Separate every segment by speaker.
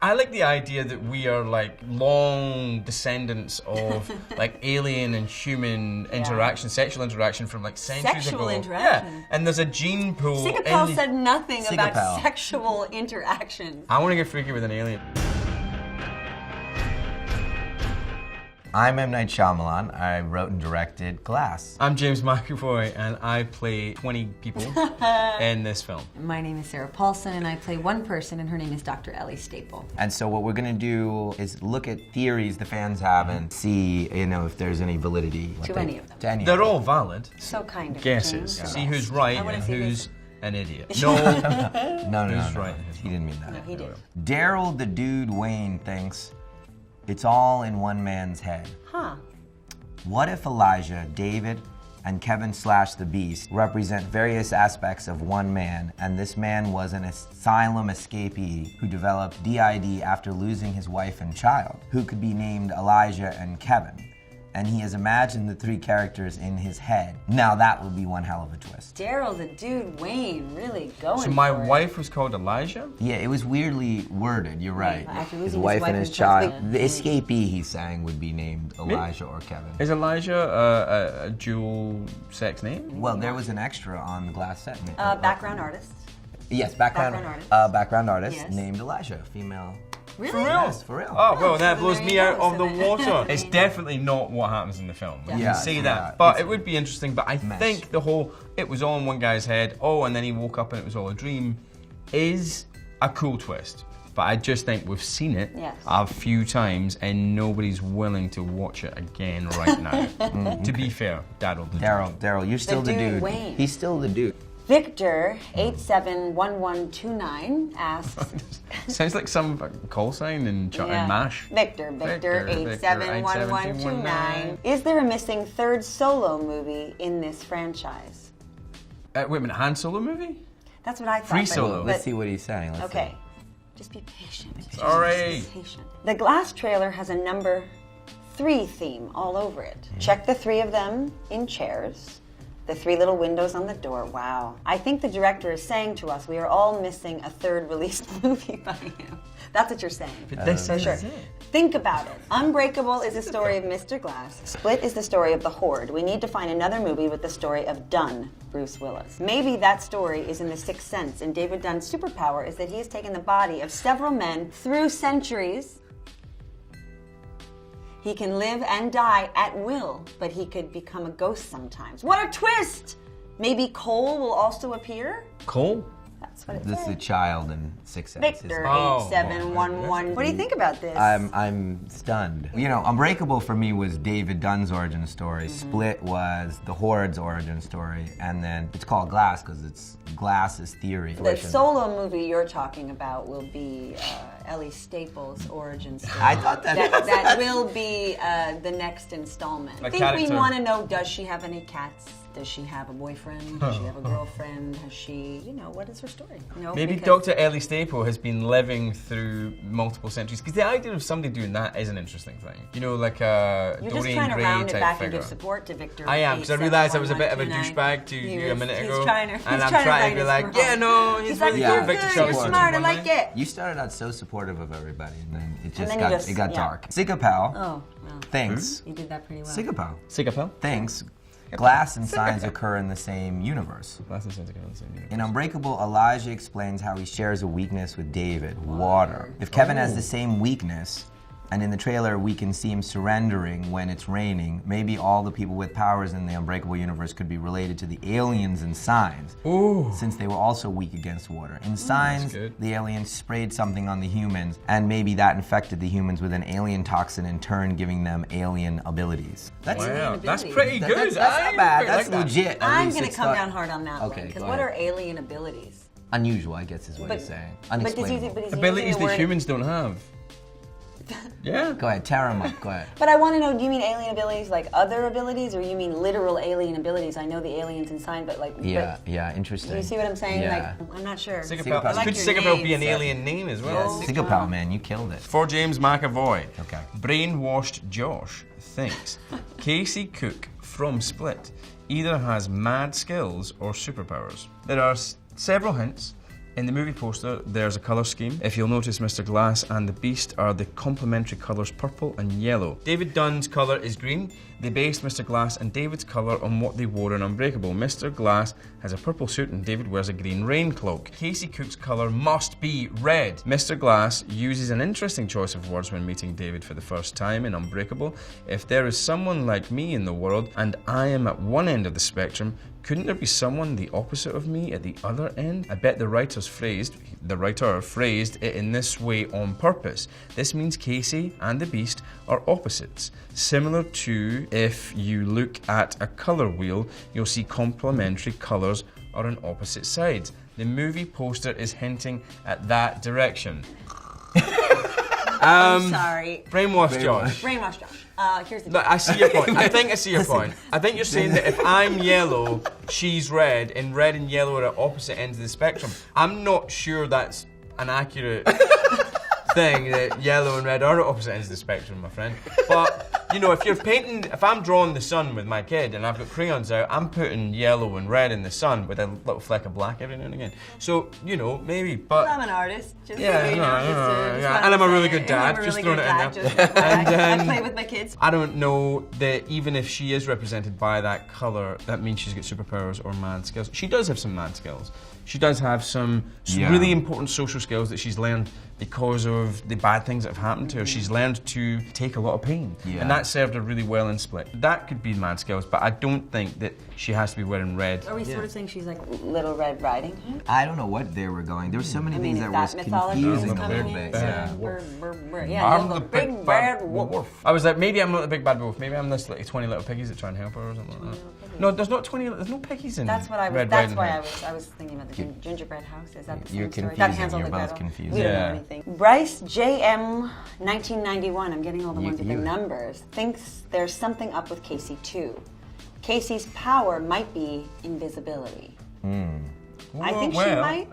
Speaker 1: I like the idea that we are like long descendants of like alien and human interaction, sexual interaction from like centuries ago.
Speaker 2: Sexual interaction?
Speaker 1: Yeah, and there's a gene pool.
Speaker 2: Sigapel said nothing about sexual interaction.
Speaker 1: I want to get freaky with an alien.
Speaker 3: I'm M. Night Shyamalan. I wrote and directed Glass.
Speaker 1: I'm James McAvoy, and I play 20 people in this film.
Speaker 2: My name is Sarah Paulson, and I play one person, and her name is Dr. Ellie Staple.
Speaker 3: And so what we're going to do is look at theories the fans have and see, if there's any validity
Speaker 2: To any of them.
Speaker 3: To any
Speaker 1: They're
Speaker 3: of them.
Speaker 1: all valid
Speaker 2: So kind of
Speaker 1: guesses.
Speaker 2: James.
Speaker 1: See who's right
Speaker 2: I wanna
Speaker 1: and
Speaker 2: see
Speaker 1: who's an idiot. No,
Speaker 3: No,
Speaker 1: who's right.
Speaker 3: He didn't mean that.
Speaker 2: No, he did.
Speaker 3: Daryl the Dude Wayne thinks it's all in one man's head.
Speaker 2: Huh.
Speaker 3: What if Elijah, David, and Kevin / the Beast represent various aspects of one man, and this man was an asylum escapee who developed DID after losing his wife and child, who could be named Elijah and Kevin? And he has imagined the three characters in his head. Now that would be one hell of a twist.
Speaker 2: Daryl the Dude Wayne really going
Speaker 1: So my
Speaker 2: for it.
Speaker 1: wife was called Elijah?
Speaker 3: Yeah, it was weirdly worded, you're right.
Speaker 2: After
Speaker 3: His
Speaker 2: losing
Speaker 3: wife and his child.
Speaker 2: child.
Speaker 3: The escapee, he's saying, would be named Elijah or Kevin.
Speaker 1: Is Elijah a dual sex name?
Speaker 3: Well, there was an extra on the Glass set.
Speaker 2: Background artist.
Speaker 3: Yes,
Speaker 2: background
Speaker 3: background artist
Speaker 2: Yes.
Speaker 3: named Elijah, female.
Speaker 2: Really?
Speaker 1: For real?
Speaker 3: Yes, for real.
Speaker 1: Oh, well, that
Speaker 2: so
Speaker 1: blows
Speaker 2: there
Speaker 1: me
Speaker 2: you
Speaker 1: out
Speaker 2: go.
Speaker 1: of
Speaker 2: So
Speaker 1: the
Speaker 2: there-
Speaker 1: water. It's definitely not what happens in the film. You
Speaker 3: Yeah,
Speaker 1: can see
Speaker 3: yeah,
Speaker 1: that. But
Speaker 3: it's
Speaker 1: it would be interesting. But I
Speaker 3: mess.
Speaker 1: think the whole, it was all in one guy's head, and then he woke up and it was all a dream, is a cool twist. But I just think we've seen it a few times and nobody's willing to watch it again right now. To be fair,
Speaker 3: Daryl, you're still the
Speaker 2: dude
Speaker 3: dude.
Speaker 2: Wayne.
Speaker 3: He's still the dude.
Speaker 2: Victor 871129 asks.
Speaker 1: Sounds like some call sign in MASH.
Speaker 2: Victor 871129. Is there a missing third solo movie in this franchise?
Speaker 1: Wait a minute, Han Solo movie?
Speaker 2: That's what I thought.
Speaker 1: Free
Speaker 2: but-
Speaker 1: Solo.
Speaker 2: but-
Speaker 3: Let's see what he's saying. Let's
Speaker 2: Okay. Just be patient.
Speaker 1: Sorry.
Speaker 2: Just be patient. The Glass trailer has a number 3 theme all over it. Check the 3 of them in chairs. The 3 little windows on the door. Wow. I think the director is saying to us we are all missing a third released movie by him. That's what you're saying.
Speaker 1: But this
Speaker 2: For
Speaker 1: is
Speaker 2: sure.
Speaker 1: it.
Speaker 2: Think about it. Unbreakable is the story of Mr. Glass. Split is the story of the Horde. We need to find another movie with the story of Dunn, Bruce Willis. Maybe that story is in The Sixth Sense, and David Dunn's superpower is that he has taken the body of several men through centuries. He can live and die at will, but he could become a ghost sometimes. What a twist! Maybe Cole will also appear?
Speaker 1: Cole?
Speaker 2: That's what it
Speaker 3: This is
Speaker 2: says.
Speaker 3: a child in Sixth Sense.
Speaker 2: Victor
Speaker 1: Oh.
Speaker 2: 8711. What do you think about this?
Speaker 3: I'm stunned. Unbreakable for me was David Dunn's origin story. Split was the Horde's origin story, and then it's called Glass because it's Glass's theory.
Speaker 2: The solo movie you're talking about will be Ellie Staples' origin story.
Speaker 3: I thought that.
Speaker 2: That will be the next installment. I think we
Speaker 1: character.
Speaker 2: want to know, does she have any cats? Does she have a boyfriend? Does she have a girlfriend? Has she, what is her story?
Speaker 1: Maybe
Speaker 2: because-
Speaker 1: Dr. Ellie Staple has been living through multiple centuries. Because the idea of somebody doing that is an interesting thing. Like a
Speaker 2: You're just
Speaker 1: Dorian
Speaker 2: trying to
Speaker 1: Gray
Speaker 2: round it
Speaker 1: type
Speaker 2: back
Speaker 1: figure.
Speaker 2: and give support to Victor.
Speaker 1: I am, because I realised I was a bit of a
Speaker 2: 871129.
Speaker 1: douchebag to you a minute ago.
Speaker 2: He's trying to
Speaker 1: and I'm
Speaker 2: right
Speaker 1: trying to be
Speaker 2: his
Speaker 1: like,
Speaker 2: wrong.
Speaker 1: yeah, no, he's
Speaker 2: He's like,
Speaker 1: really
Speaker 2: you're
Speaker 1: good. Victor
Speaker 2: good,
Speaker 1: Shaw
Speaker 2: you're
Speaker 1: was
Speaker 2: smart, I
Speaker 1: one
Speaker 2: like
Speaker 1: night.
Speaker 2: it.
Speaker 3: You started out so supportive of everybody, and then it just
Speaker 2: then
Speaker 3: got
Speaker 2: you just-
Speaker 3: it got
Speaker 2: yeah.
Speaker 3: dark. Sigapel
Speaker 2: Oh, well,
Speaker 3: thinks
Speaker 2: you did that pretty well.
Speaker 3: Sigapel
Speaker 1: Sigapel?
Speaker 3: thinks glass and signs occur in the same universe.
Speaker 1: Glass and signs occur in the same universe.
Speaker 3: In Unbreakable, Elijah explains how he shares a weakness with David, water. If Kevin has the same weakness, and in the trailer we can see him surrendering when it's raining, maybe all the people with powers in the Unbreakable universe could be related to the aliens in Signs, since they were also weak against water. In Signs,
Speaker 1: good.
Speaker 3: the aliens sprayed something on the humans, and maybe that infected the humans with an alien toxin, in turn giving them alien abilities. That's
Speaker 1: Wow, that's
Speaker 2: ability.
Speaker 1: pretty good.
Speaker 3: That's not bad. That's
Speaker 1: like that.
Speaker 3: legit. At
Speaker 2: I'm
Speaker 3: least
Speaker 2: going to
Speaker 3: it's
Speaker 2: come
Speaker 3: not-
Speaker 2: down hard on that one.
Speaker 3: Okay,
Speaker 2: Because
Speaker 3: go
Speaker 2: what
Speaker 3: ahead.
Speaker 2: are alien abilities?
Speaker 3: Unusual, I guess, is what he's saying.
Speaker 2: But does he,
Speaker 3: Unexplainable.
Speaker 2: but is he
Speaker 1: Abilities
Speaker 2: using the
Speaker 1: that
Speaker 2: word-
Speaker 1: humans don't have. Yeah.
Speaker 3: Go ahead, tear him up. Go ahead.
Speaker 2: But I want to know, do you mean alien abilities like other abilities, or you mean literal alien abilities? I know the aliens in Sign, but like...
Speaker 3: Yeah,
Speaker 2: but
Speaker 3: yeah, interesting.
Speaker 2: do you see what I'm saying?
Speaker 3: Yeah.
Speaker 2: Like, I'm not sure.
Speaker 1: Sigapel.
Speaker 3: I like
Speaker 1: Could
Speaker 2: your
Speaker 1: Sigapel
Speaker 2: name,
Speaker 1: be an
Speaker 2: so-
Speaker 1: alien name as well?
Speaker 3: Sigapel, man, you killed it.
Speaker 1: For James McAvoy,
Speaker 3: Okay.
Speaker 1: brainwashed Josh thinks Casey Cook from Split either has mad skills or superpowers. There are several hints, In the movie poster, there's a colour scheme. If you'll notice, Mr. Glass and the Beast are the complementary colours purple and yellow. David Dunn's colour is green. They based Mr. Glass and David's colour on what they wore in Unbreakable. Mr. Glass has a purple suit and David wears a green rain cloak. Casey Cook's colour must be red. Mr. Glass uses an interesting choice of words when meeting David for the first time in Unbreakable. If there is someone like me in the world and I am at one end of the spectrum, couldn't there be someone the opposite of me at the other end? I bet the writer phrased it in this way on purpose. This means Casey and the Beast are opposites. Similar to if you look at a colour wheel, you'll see complementary colours are on opposite sides. The movie poster is hinting at that direction.
Speaker 2: I'm sorry.
Speaker 1: Brainwash Josh.
Speaker 2: Brainwash Josh. Here's the
Speaker 1: Look, I see your point. I think I see your point. I think you're saying that if I'm yellow, she's red, and red and yellow are at opposite ends of the spectrum. I'm not sure that's an accurate thing, that yellow and red are at opposite ends of the spectrum, my friend. But, you know, if I'm drawing the sun with my kid and I've got crayons out, I'm putting yellow and red in the sun with a little fleck of black every now and again. So, you know, maybe, but...
Speaker 2: I'm an artist. Just
Speaker 1: yeah, and I'm a really good dad, just throwing it in there.
Speaker 2: I play with my kids.
Speaker 1: I don't know that even if she is represented by that colour, that means she's got superpowers or mad skills. She does have some mad skills. She does have some really important social skills that she's learned because of the bad things that have happened to her. She's learned to take a lot of pain, and that served her really well in Split. That could be mad skills, but I don't think that she has to be wearing red.
Speaker 2: Are we sort of saying she's like Little Red Riding Hood?
Speaker 3: I don't know what they were going. There were so many things that was confusing a little bit.
Speaker 2: Yeah, the big bad wolf.
Speaker 1: I was like, maybe I'm not the big bad wolf. Maybe I'm this like 20 little piggies that try and help her or something like that. No, there's not 20. There's no piggies in.
Speaker 2: That's what I was.
Speaker 1: Red
Speaker 2: That's
Speaker 1: Riding
Speaker 2: why
Speaker 1: Hood.
Speaker 2: I was thinking about the gingerbread house. Is that the same
Speaker 3: You're
Speaker 2: story?
Speaker 3: confusing. You're both confused.
Speaker 2: We don't know anything. Bryce JM 1991. I'm getting all the ones with the numbers. Thinks there's something up with Casey too. Casey's power might be invisibility. I think she might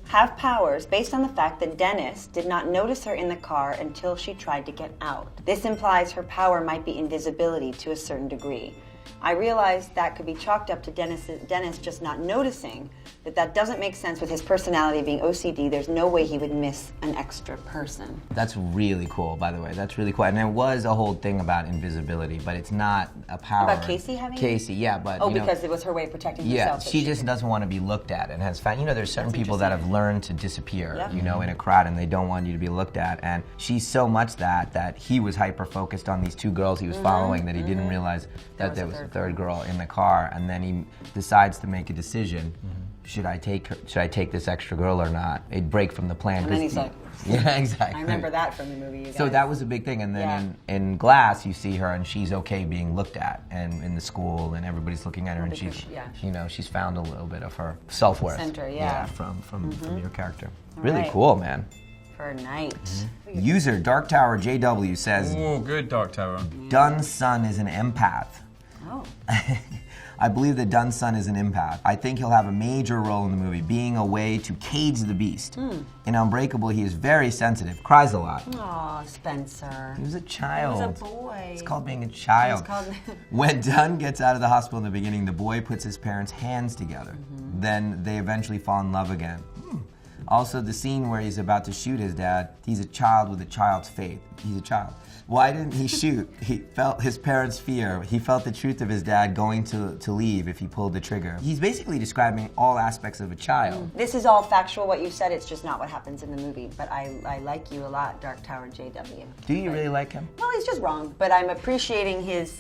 Speaker 2: have powers based on the fact that Dennis did not notice her in the car until she tried to get out. This implies her power might be invisibility to a certain degree. I realized that could be chalked up to Dennis just not noticing, but that doesn't make sense with his personality being OCD. There's no way he would miss an extra person.
Speaker 3: That's really cool, by the way. That's really cool. And there was a whole thing about invisibility, but it's not a power.
Speaker 2: About Casey having it?
Speaker 3: Casey, yeah, but
Speaker 2: because it was her way of protecting herself.
Speaker 3: Yeah, she just doesn't want to be looked at and has found, there's certain people that have learned to disappear, in a crowd, and they don't want you to be looked at. And she's so much that he was hyper-focused on these two girls he was following that he didn't realize that there was a third girl in the car, and then he decides to make a decision. Should I take this extra girl or not? It'd break from the plan.
Speaker 2: And then he's like,
Speaker 3: yeah, exactly.
Speaker 2: I remember that from the movie, you guys.
Speaker 3: So that was a big thing. And then in Glass, you see her and she's okay being looked at, and in the school, and everybody's looking at her, and she's, she's found a little bit of her self-worth.
Speaker 2: Center,
Speaker 3: from your character. Really cool, man.
Speaker 2: For a night.
Speaker 3: User Dark Tower JW says,
Speaker 1: "Oh, good Dark Tower.
Speaker 3: Dunn's son is an empath.
Speaker 2: Oh.
Speaker 3: I believe that Dunn's son is an empath. I think he'll have a major role in the movie, being a way to cage the Beast. In Unbreakable, he is very sensitive, cries a lot.
Speaker 2: Aw, Spencer.
Speaker 3: He was a child.
Speaker 2: He was a boy.
Speaker 3: It's called being a child. When Dunn gets out of the hospital in the beginning, the boy puts his parents' hands together. Then they eventually fall in love again. Also, the scene where he's about to shoot his dad, he's a child with a child's faith. He's a child. Why didn't he shoot? He felt his parents' fear. He felt the truth of his dad going to leave if he pulled the trigger. He's basically describing all aspects of a child.
Speaker 2: This is all factual, what you said. It's just not what happens in the movie. But I like you a lot, Dark Tower JW.
Speaker 3: Do you really like him?
Speaker 2: Well, he's just wrong. But I'm appreciating his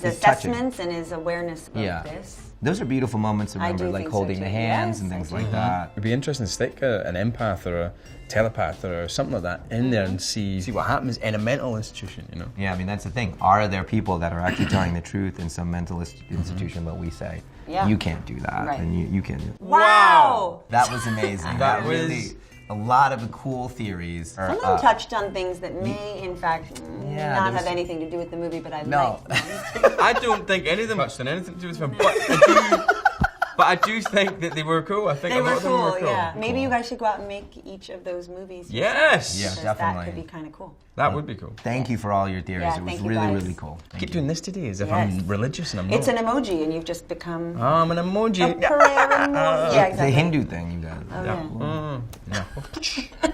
Speaker 2: assessments and his awareness of this.
Speaker 3: Those are beautiful moments to remember, like holding the hands and things like that.
Speaker 1: It'd be interesting to stick an empath or a telepath or something like that in there and see what happens in a mental institution,
Speaker 3: Yeah, I mean, that's the thing. Are there people that are actually telling the truth in some mental institution, but we say, you can't do that, and you can't do it.
Speaker 2: Wow!
Speaker 3: That was amazing. That was really a lot of cool theories.
Speaker 2: Some of them touched on things that may, in fact, not have anything to do with the but I like them.
Speaker 1: I don't think any of them touched on anything to do with them, But I do think that they were cool. I think
Speaker 2: They
Speaker 1: a lot
Speaker 2: were
Speaker 1: of them were
Speaker 2: cool,
Speaker 1: cool.
Speaker 2: yeah. Maybe you guys should go out and make each of those movies.
Speaker 1: Yes!
Speaker 3: Yeah,
Speaker 2: Because
Speaker 3: definitely.
Speaker 2: that could be kind of cool.
Speaker 1: That would be cool.
Speaker 3: Thank you for all your theories.
Speaker 2: Yeah,
Speaker 3: it was
Speaker 2: thank you
Speaker 3: really,
Speaker 2: guys.
Speaker 3: really cool.
Speaker 1: I keep doing this today as if I'm religious and I'm
Speaker 2: It's
Speaker 1: not.
Speaker 2: an emoji, and you've just become
Speaker 1: I'm an emoji.
Speaker 2: a prayer emoji. Yeah,
Speaker 3: It's a
Speaker 2: exactly.
Speaker 3: Hindu thing, you guys.
Speaker 2: Oh, yeah.
Speaker 1: No.